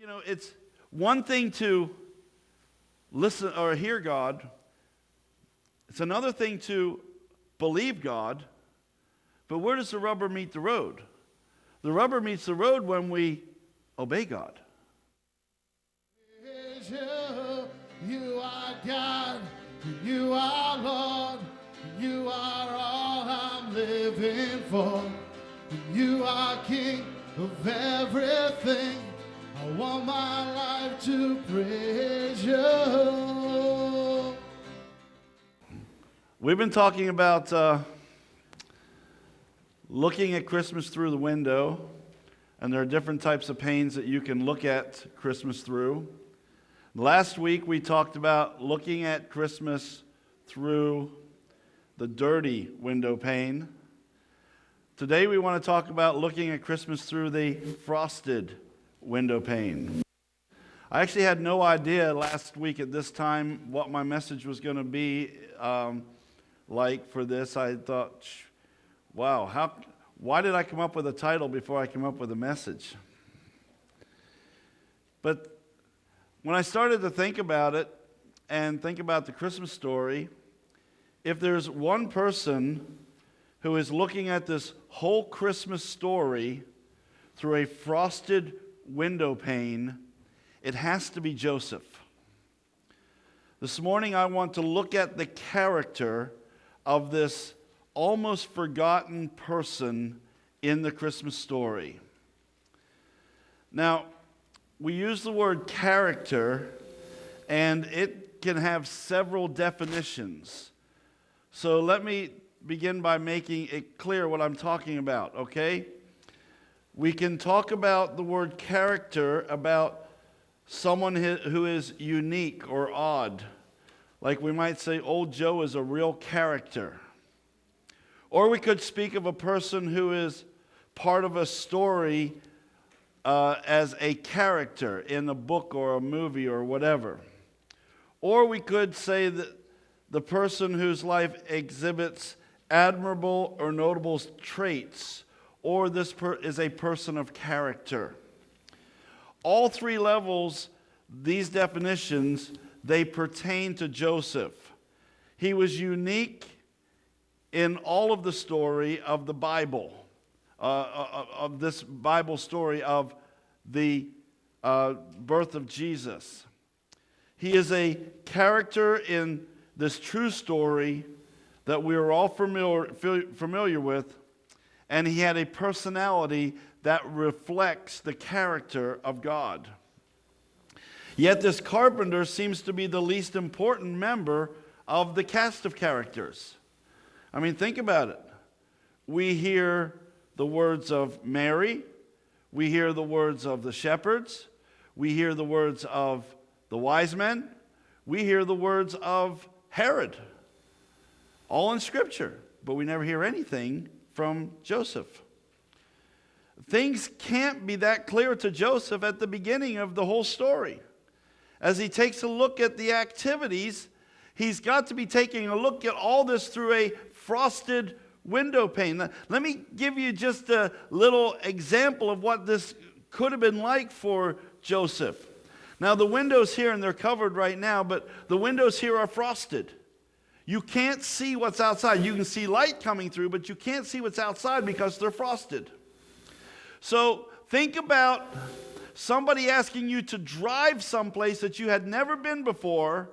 It's one thing to listen or hear God. It's another thing to believe God. But where does the rubber meet the road? The rubber meets the road when we obey God. You are God, you are Lord, you are all I'm living for. You are King of everything. I want my life to praise you. We've been talking about looking at Christmas through the window, and there are different types of panes that you can look at Christmas through. Last week we talked about looking at Christmas through the dirty window pane. Today we want to talk about looking at Christmas through the frosted window pane. I actually had no idea last week at this time what my message was going to be like for this. I thought, wow, why did I come up with a title before I came up with a message? But when I started to think about it and think about the Christmas story, if there's one person who is looking at this whole Christmas story through a frosted window pane, it has to be Joseph. This morning I want to look at the character of this almost forgotten person in the Christmas story. Now, we use the word character, and it can have several definitions. So let me begin by making it clear what I'm talking about, okay? We can talk about the word character about someone who is unique or odd. Like we might say, old Joe is a real character. Or we could speak of a person who is part of a story as a character in a book or a movie or whatever. Or we could say that the person whose life exhibits admirable or notable traits, or this is a person of character. All three levels, these definitions, they pertain to Joseph. He was unique in all of the story of the Bible, of this Bible story of the birth of Jesus. He is a character in this true story that we are all familiar with, and he had a personality that reflects the character of God. Yet this carpenter seems to be the least important member of the cast of characters. I mean, think about it. We hear the words of Mary. We hear the words of the shepherds. We hear the words of the wise men. We hear the words of Herod. All in Scripture. But we never hear anything from Joseph. Things can't be that clear to Joseph at the beginning of the whole story. As he takes a look at the activities, he's got to be taking a look at all this through a frosted window pane. Now, let me give you just a little example of what this could have been like for Joseph. Now, the windows here, and they're covered right now, but the windows here are frosted. You can't see what's outside. You can see light coming through, but you can't see what's outside because they're frosted. So think about somebody asking you to drive someplace that you had never been before,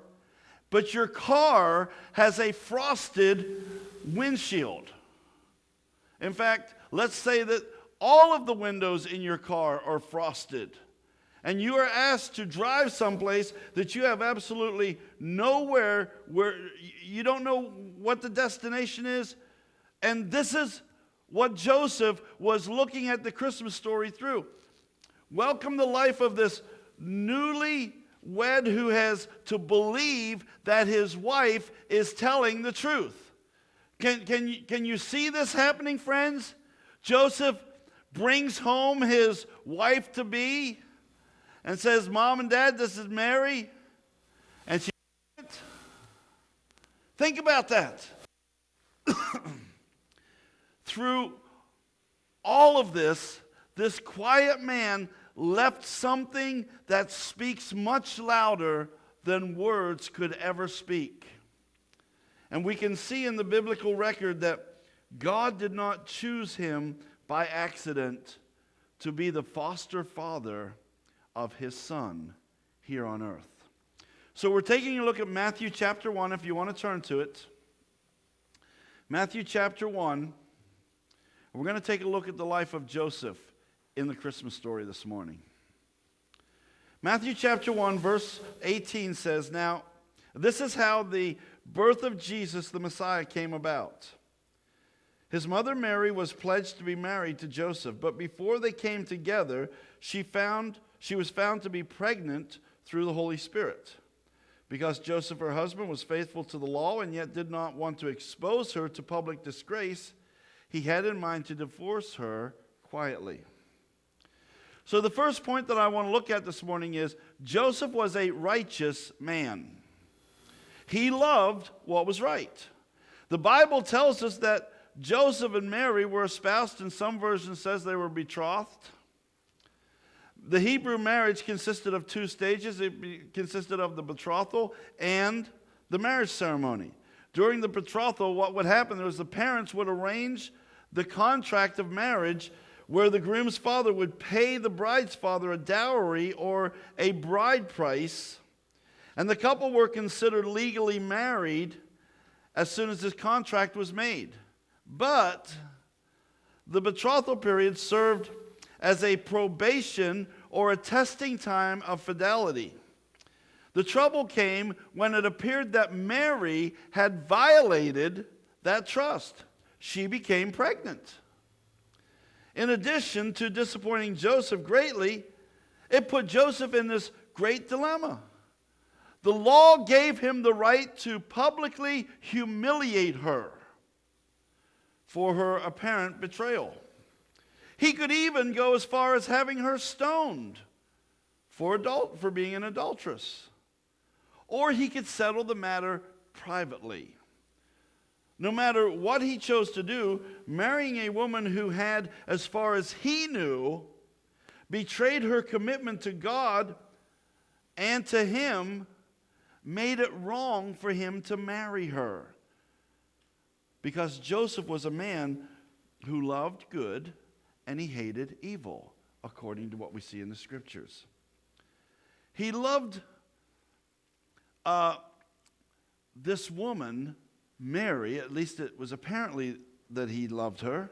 but your car has a frosted windshield. In fact, let's say that all of the windows in your car are frosted, and you are asked to drive someplace that you have absolutely nowhere, where you don't know what the destination is. And this is what Joseph was looking at the Christmas story through. Welcome the life of this newlywed who has to believe that his wife is telling the truth. Can you see this happening, friends? Joseph brings home his wife-to-be and says, "Mom and Dad, this is Mary." And she, think about that. Through all of this quiet man left something that speaks much louder than words could ever speak. And we can see in the biblical record that God did not choose him by accident to be the foster father of his son here on earth. So we're taking a look at Matthew chapter 1, if you want to turn to it. Matthew chapter 1. We're going to take a look at the life of Joseph in the Christmas story this morning. Matthew chapter 1, verse 18 says, "Now, this is how the birth of Jesus the Messiah came about. His mother Mary was pledged to be married to Joseph, but before they came together, she was found to be pregnant through the Holy Spirit. Because Joseph, her husband, was faithful to the law and yet did not want to expose her to public disgrace, he had in mind to divorce her quietly." So the first point that I want to look at this morning is Joseph was a righteous man. He loved what was right. The Bible tells us that Joseph and Mary were espoused, and some versions says they were betrothed. The Hebrew marriage consisted of two stages. It consisted of the betrothal and the marriage ceremony. During the betrothal, what would happen was the parents would arrange the contract of marriage where the groom's father would pay the bride's father a dowry or a bride price, and the couple were considered legally married as soon as this contract was made. But the betrothal period served as a probation or a testing time of fidelity. The trouble came when it appeared that Mary had violated that trust. She became pregnant. In addition to disappointing Joseph greatly, it put Joseph in this great dilemma. The law gave him the right to publicly humiliate her for her apparent betrayal. He could even go as far as having her stoned for being an adulteress. Or he could settle the matter privately. No matter what he chose to do, marrying a woman who had, as far as he knew, betrayed her commitment to God and to him, made it wrong for him to marry her. Because Joseph was a man who loved good and he hated evil, according to what we see in the scriptures. He loved this woman, Mary, at least it was apparently that he loved her.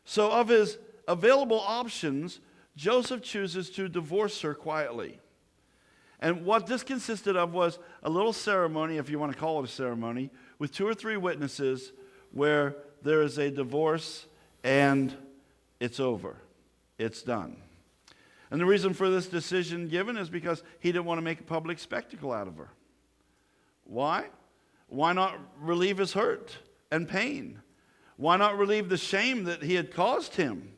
So of his available options, Joseph chooses to divorce her quietly. And what this consisted of was a little ceremony, if you want to call it a ceremony, with 2 or 3 witnesses where there is a divorce and it's over. It's done. And the reason for this decision given is because he didn't want to make a public spectacle out of her. Why? Why not relieve his hurt and pain? Why not relieve the shame that he had caused him?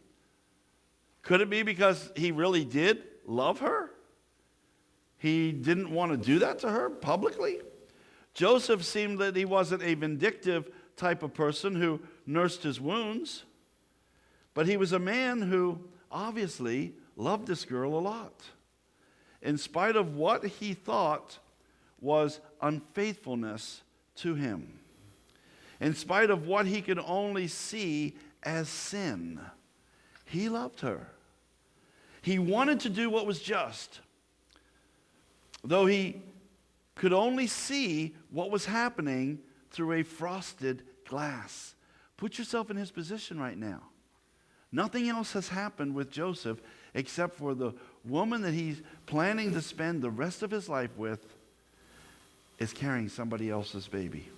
Could it be because he really did love her? He didn't want to do that to her publicly? Joseph seemed that he wasn't a vindictive type of person who nursed his wounds, but he was a man who obviously loved this girl a lot, in spite of what he thought was unfaithfulness to him, in spite of what he could only see as sin. He loved her. He wanted to do what was just, though he could only see what was happening through a frosted glass. Put yourself in his position right now. Nothing else has happened with Joseph except for the woman that he's planning to spend the rest of his life with is carrying somebody else's baby.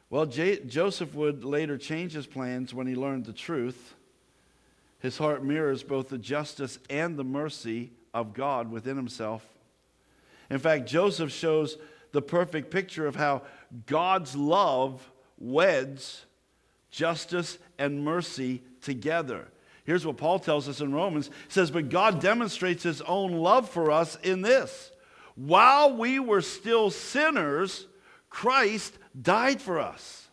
Well, Joseph would later change his plans when he learned the truth. His heart mirrors both the justice and the mercy of God within himself. In fact, Joseph shows the perfect picture of how God's love weds justice and mercy together. Here's what Paul tells us in Romans. He says, "But God demonstrates his own love for us in this: while we were still sinners, Christ died for us."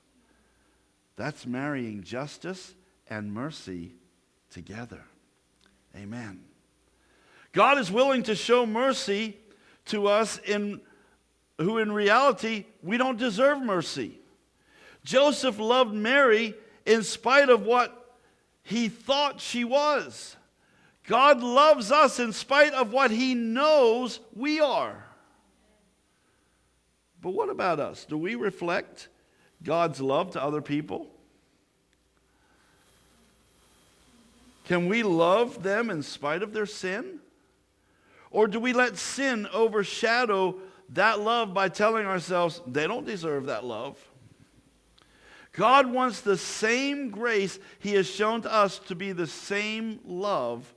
That's marrying justice and mercy together. Amen. God is willing to show mercy to us who in reality we don't deserve mercy. Joseph loved Mary in spite of what he thought she was. God loves us in spite of what he knows we are. But what about us? Do we reflect God's love to other people? Can we love them in spite of their sin? Or do we let sin overshadow that love by telling ourselves they don't deserve that love? God wants the same grace he has shown to us to be the same love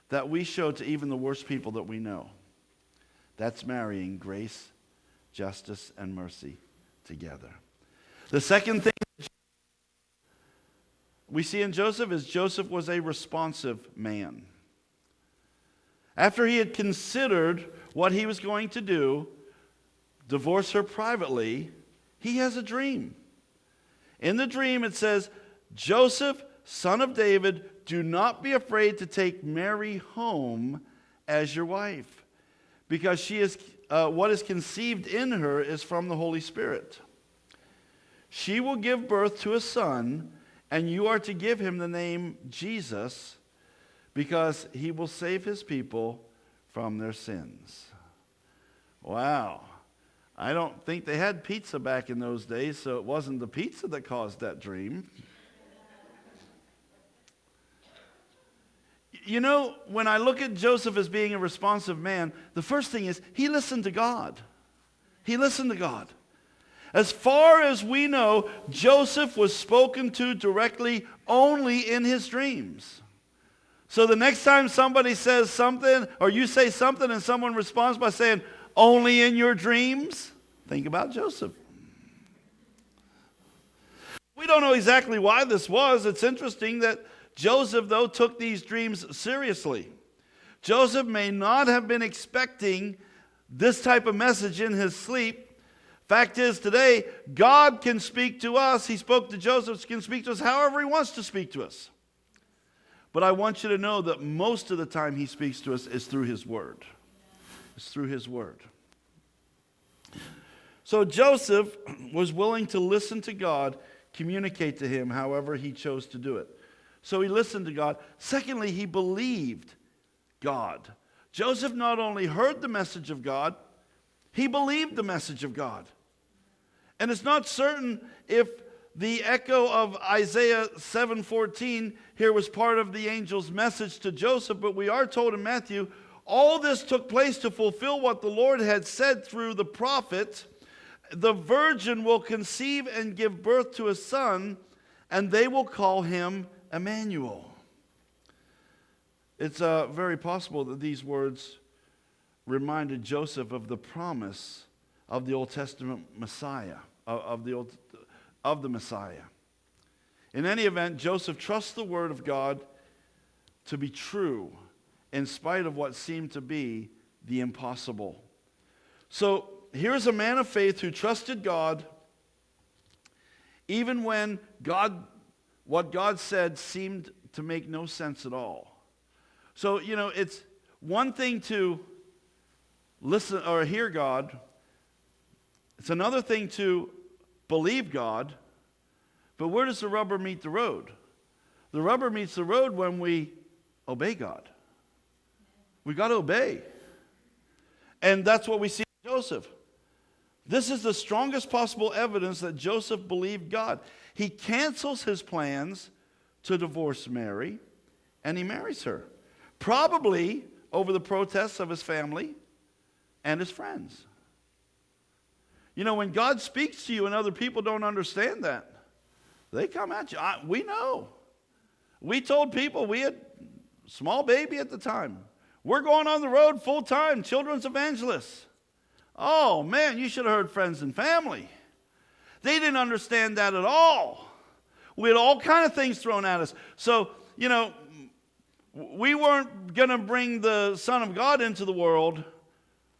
that we show to even the worst people that we know. That's marrying grace, justice, and mercy together. The second thing we see in Joseph is Joseph was a responsive man. After he had considered what he was going to do, divorce her privately, he has a dream. In the dream it says, Joseph, son of David, do not be afraid to take Mary home as your wife, because she is what is conceived in her is from the Holy Spirit. She will give birth to a son, and you are to give him the name Jesus, because he will save his people from their sins. Wow. I don't think they had pizza back in those days, so it wasn't the pizza that caused that dream. You know, when I look at Joseph as being a responsive man, the first thing is he listened to God. He listened to God. As far as we know, Joseph was spoken to directly only in his dreams. So the next time somebody says something, or you say something and someone responds by saying, only in your dreams, think about Joseph. We don't know exactly why this was. It's interesting that Joseph, though, took these dreams seriously. Joseph may not have been expecting this type of message in his sleep. Fact is, today, God can speak to us. He spoke to Joseph, can speak to us however he wants to speak to us. But I want you to know that most of the time he speaks to us is through his word. It's through his word. So Joseph was willing to listen to God, communicate to him however he chose to do it. So he listened to God. Secondly, he believed God. Joseph not only heard the message of God, he believed the message of God. And it's not certain if the echo of Isaiah 7:14 here was part of the angel's message to Joseph, but we are told in Matthew, all this took place to fulfill what the Lord had said through the prophet. The virgin will conceive and give birth to a son, and they will call him Emmanuel. It's very possible that these words reminded Joseph of the promise of the Old Testament Messiah, of the Messiah. In any event, Joseph trusts the word of God to be true in spite of what seemed to be the impossible. So here's a man of faith who trusted God even when what God said seemed to make no sense at all. So, it's one thing to listen or hear God. It's another thing to believe God. But where does the rubber meet the road? The rubber meets the road when we obey God. We got to obey. And that's what we see in Joseph. This is the strongest possible evidence that Joseph believed God. He cancels his plans to divorce Mary, and he marries her. Probably over the protests of his family and his friends. When God speaks to you and other people don't understand that, they come at you. We know. We told people, we had a small baby at the time. We're going on the road full time, children's evangelists. Oh man, you should have heard friends and family. They didn't understand that at all. We had all kind of things thrown at us. So, we weren't going to bring the Son of God into the world,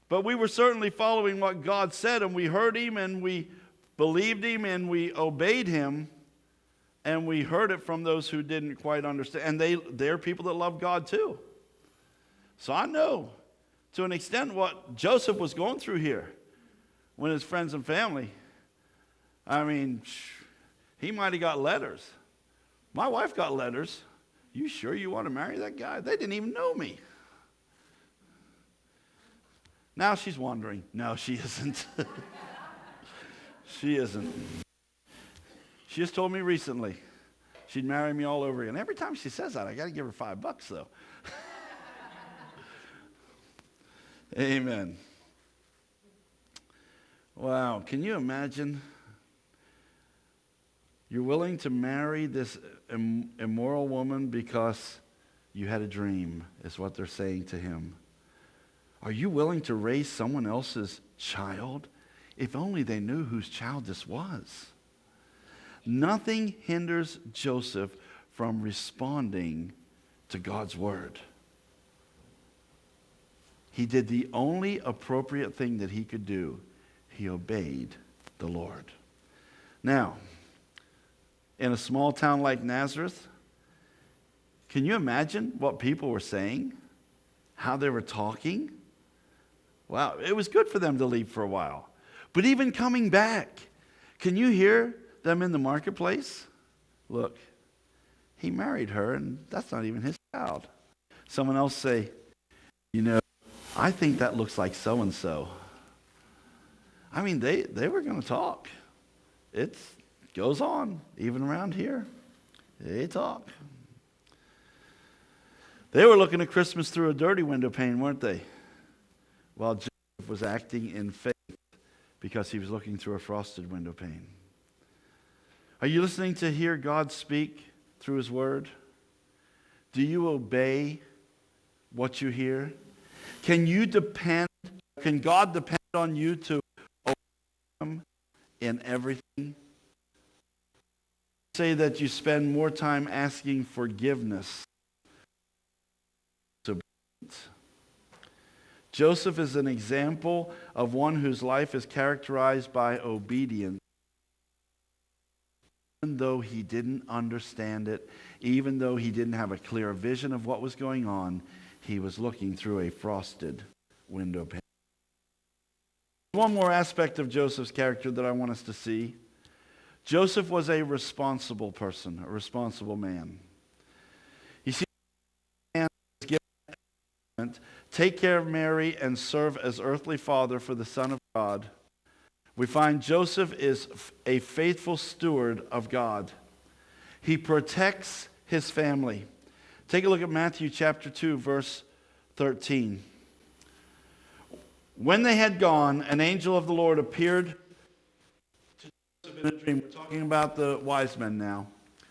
but we were certainly following what God said, and we heard him, and we believed him, and we obeyed him, and we heard it from those who didn't quite understand. And they're people that love God too. So I know to an extent what Joseph was going through here when his friends and family, I mean, he might have got letters. My wife got letters. You sure you want to marry that guy? They didn't even know me. Now she's wondering. No, she isn't. She isn't. She just told me recently she'd marry me all over again. Every time she says that, I got to give her $5 though. Amen. Wow, can you imagine? You're willing to marry this immoral woman because you had a dream, is what they're saying to him. Are you willing to raise someone else's child? If only they knew whose child this was. Nothing hinders Joseph from responding to God's word. He did the only appropriate thing that he could do. He obeyed the Lord. Now, in a small town like Nazareth, can you imagine what people were saying? How they were talking? Wow, it was good for them to leave for a while. But even coming back, can you hear them in the marketplace? Look, he married her and that's not even his child. Someone else say, you know, I think that looks like so-and-so. I mean, they were going to talk. It goes on, even around here. They talk. They were looking at Christmas through a dirty window pane, weren't they? While Joseph was acting in faith because he was looking through a frosted window pane. Are you listening to hear God speak through his word? Do you obey what you hear? Can God depend on you to obey him in everything? Say that you spend more time asking forgiveness. Joseph is an example of one whose life is characterized by obedience. Even though he didn't understand it, even though he didn't have a clear vision of what was going on, he was looking through a frosted window pane. One more aspect of Joseph's character that I want us to see. Joseph was a responsible person, a responsible man. You see, man was given take care of Mary and serve as earthly father for the Son of God. We find Joseph is a faithful steward of God. He protects his family. Take a look at Matthew chapter 2, verse 13. When they had gone, an angel of the Lord appeared to Joseph in a dream. We're talking about the wise men now.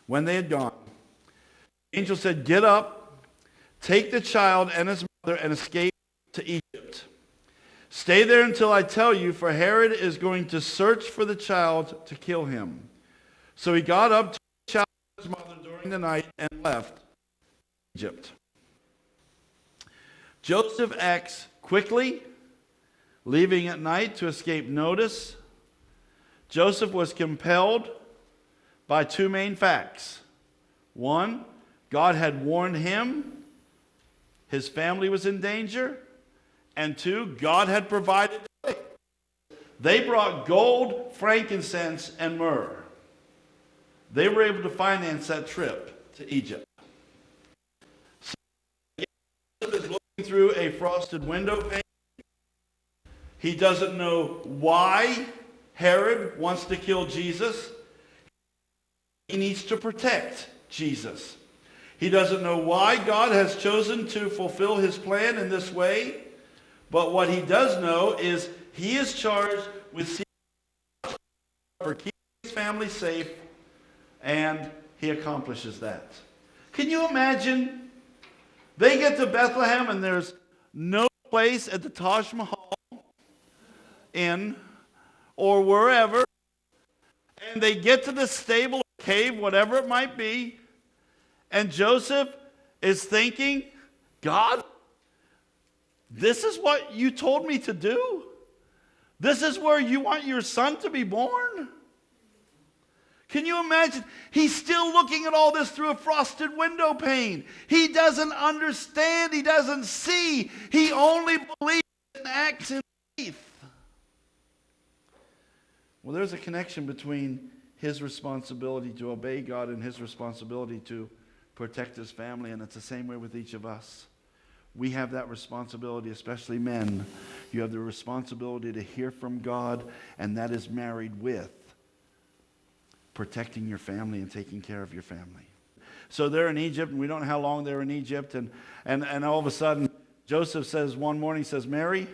When they had gone, the angel said, "Get up, take the child and his mother and escape to Egypt. Stay there until I tell you, for Herod is going to search for the child to kill him." So he got up, took the child and his mother during the night, and left Egypt. Joseph acts quickly, leaving at night to escape notice. Joseph was compelled by two main facts. One, God had warned him his family was in danger. And two, God had provided the way. They brought gold, frankincense, and myrrh. They were able to finance that trip to Egypt. So Joseph is looking through a frosted window pane. He doesn't know why Herod wants to kill Jesus. He needs to protect Jesus. He doesn't know why God has chosen to fulfill his plan in this way. But what he does know is he is charged with for keeping his family safe, and he accomplishes that. Can you imagine? They get to Bethlehem and there's no place at the Taj Mahal Inn or wherever, and they get to the stable or cave, whatever it might be, and Joseph is thinking, God, this is what you told me to do? This is where you want your son to be born? Can you imagine? He's still looking at all this through a frosted window pane. He doesn't understand. He doesn't see. He only believes and acts in faith. Well, there's a connection between his responsibility to obey God and his responsibility to protect his family, and it's the same way with each of us. We have that responsibility, especially men. You have the responsibility to hear from God, and that is married with protecting your family and taking care of your family. So they're in Egypt, and we don't know how long they're in Egypt, and all of a sudden, Joseph says one morning, says, Mary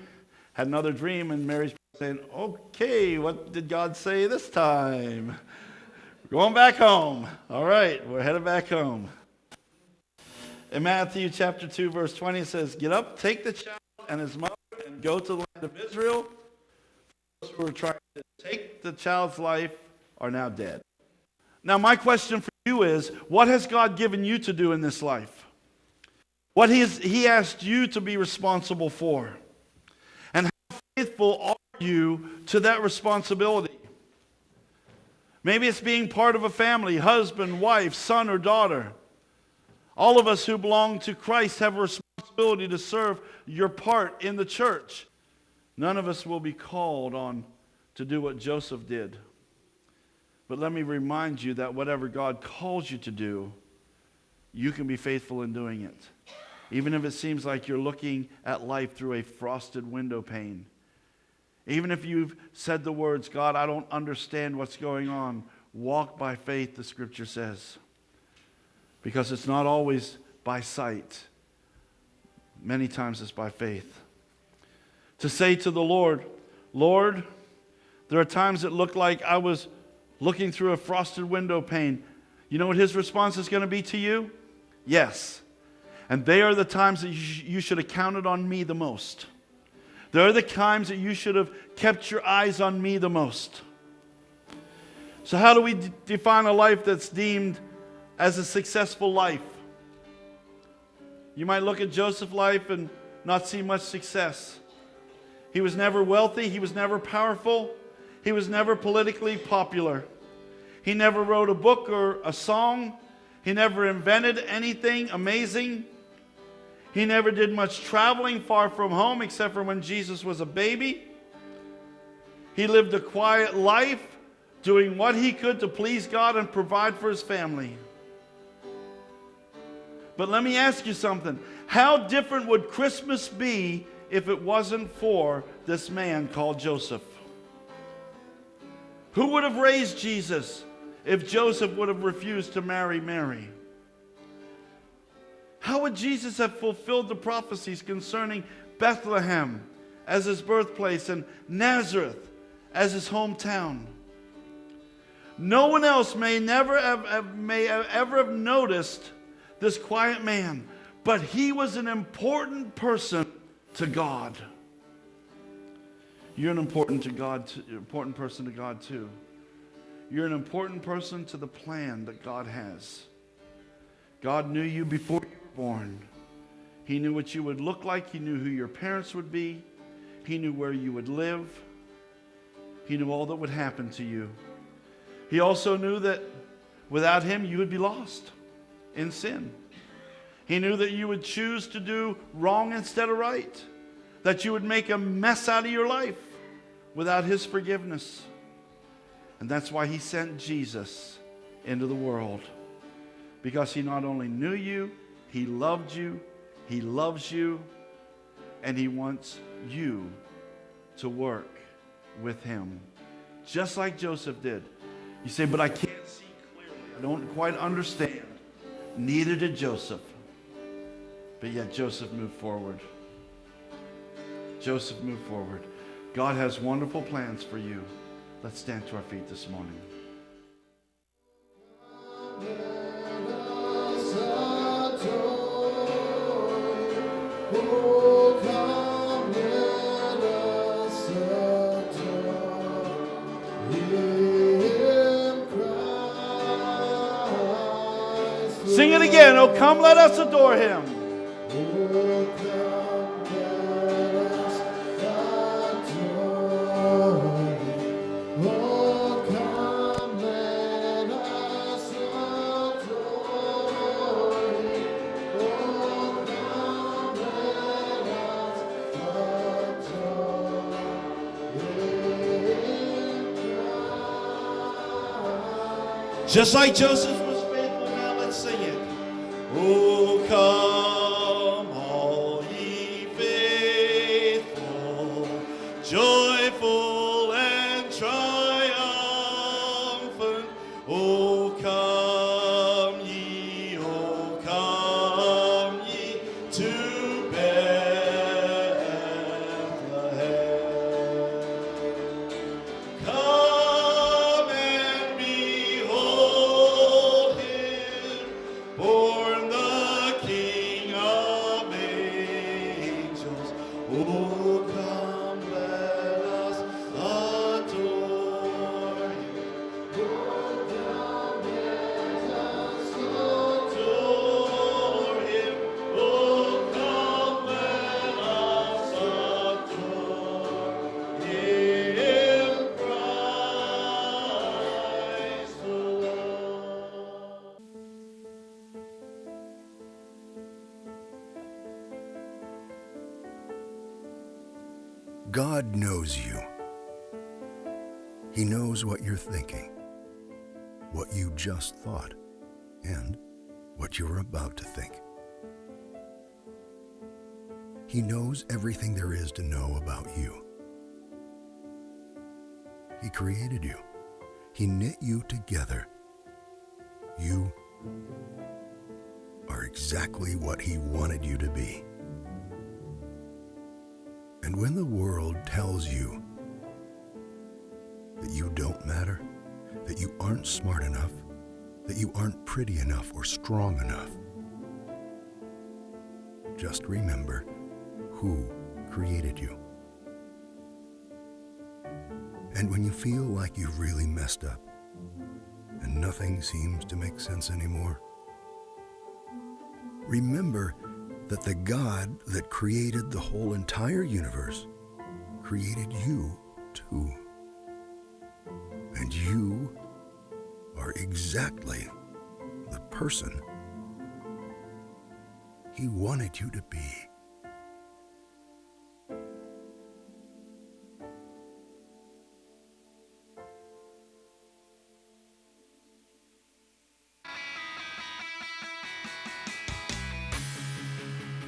had another dream, and Mary's saying, okay, what did God say this time? We're going back home. All right, we're headed back home. In Matthew chapter 2, verse 20, it says, get up, take the child and his mother, and go to the land of Israel. Those who were trying to take the child's life are now dead. Now, my question for you is, what has God given you to do in this life? What he asked you to be responsible for? And how faithful are you to that responsibility? Maybe it's being part of a family, husband, wife, son, or daughter. All of us who belong to Christ have a responsibility to serve your part in the church. None of us will be called on to do what Joseph did. But let me remind you that whatever God calls you to do, you can be faithful in doing it. Even if it seems like you're looking at life through a frosted window pane. Even if you've said the words, God, I don't understand what's going on. Walk by faith, the scripture says. Because it's not always by sight. Many times it's by faith. To say to the Lord, Lord, there are times that look like I was looking through a frosted window pane. You know what his response is going to be to you? Yes. And they are the times that you should have counted on me the most. They are the times that you should have kept your eyes on me the most. So how do we define a life that's deemed as a successful life? You might look at Joseph's life and not see much success. He was never wealthy. He was never powerful. He was never politically popular. He never wrote a book or a song. He never invented anything amazing. He never did much traveling far from home except for when Jesus was a baby. He lived a quiet life, doing what he could to please God and provide for his family. But let me ask you something. How different would Christmas be if it wasn't for this man called Joseph? Who would have raised Jesus if Joseph would have refused to marry Mary? How would Jesus have fulfilled the prophecies concerning Bethlehem as his birthplace and Nazareth as his hometown? No one else may ever have noticed this quiet man, but he was an important person to God. You're an important person to God too. You're an important person to the plan that God has. God knew you before you were born. He knew what you would look like. He knew who your parents would be. He knew where you would live. He knew all that would happen to you. He also knew that without him you would be lost in sin. He knew that you would choose to do wrong instead of right. That you would make a mess out of your life without his forgiveness. And that's why he sent Jesus into the world. Because he not only knew you, he loved you, he loves you, and he wants you to work with him. Just like Joseph did. You say, but I can't see clearly. I don't quite understand. Neither did Joseph. But yet Joseph moved forward. Joseph moved forward. God has wonderful plans for you. Let's stand to our feet this morning. Sing it again. Oh, come, let us adore him. Oh, come, let Just like Joseph was faithful, now let's sing it. Oh, come, all ye faithful, joyful and triumphant. Oh, come ye to Bethlehem. Come and behold him, born the King of angels. Oh, come, let us adore him. Oh, come, let us adore him. Oh, come, let us adore him, Christ the Lord. God knows you. He knows what you're thinking, what you just thought, and what you're about to think. He knows everything there is to know about you. He created you. He knit you together. You are exactly what He wanted you to be. And when the world tells you that you don't matter, that you aren't smart enough, that you aren't pretty enough or strong enough, just remember who created you. And when you feel like you've really messed up and nothing seems to make sense anymore, remember that the God that created the whole entire universe created you too. And you are exactly the person He wanted you to be.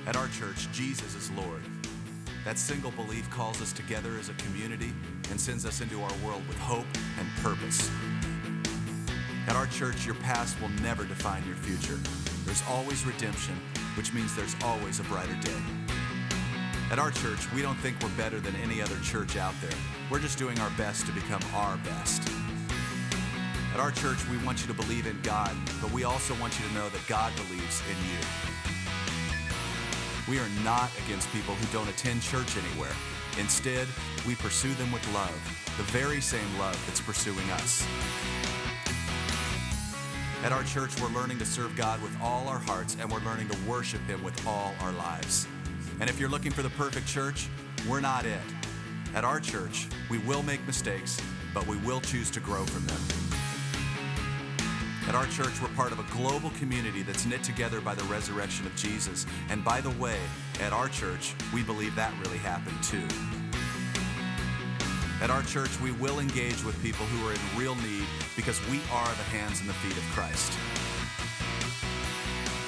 At our church, Jesus is Lord. That single belief calls us together as a community and sends us into our world with hope and purpose. At our church, your past will never define your future. There's always redemption, which means there's always a brighter day. At our church, we don't think we're better than any other church out there. We're just doing our best to become our best. At our church, we want you to believe in God, but we also want you to know that God believes in you. We are not against people who don't attend church anywhere. Instead, we pursue them with love, the very same love that's pursuing us. At our church, we're learning to serve God with all our hearts, and we're learning to worship Him with all our lives. And if you're looking for the perfect church, we're not it. At our church, we will make mistakes, but we will choose to grow from them. At our church, we're part of a global community that's knit together by the resurrection of Jesus. And by the way, at our church, we believe that really happened too. At our church, we will engage with people who are in real need because we are the hands and the feet of Christ.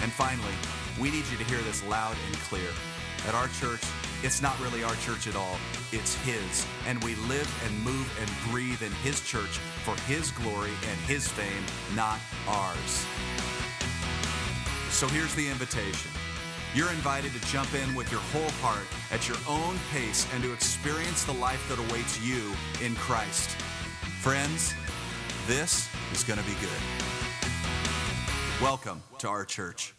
And finally, we need you to hear this loud and clear. At our church, it's not really our church at all. It's His. And we live and move and breathe in His church for His glory and His fame, not ours. So here's the invitation. You're invited to jump in with your whole heart at your own pace and to experience the life that awaits you in Christ. Friends, this is going to be good. Welcome to our church.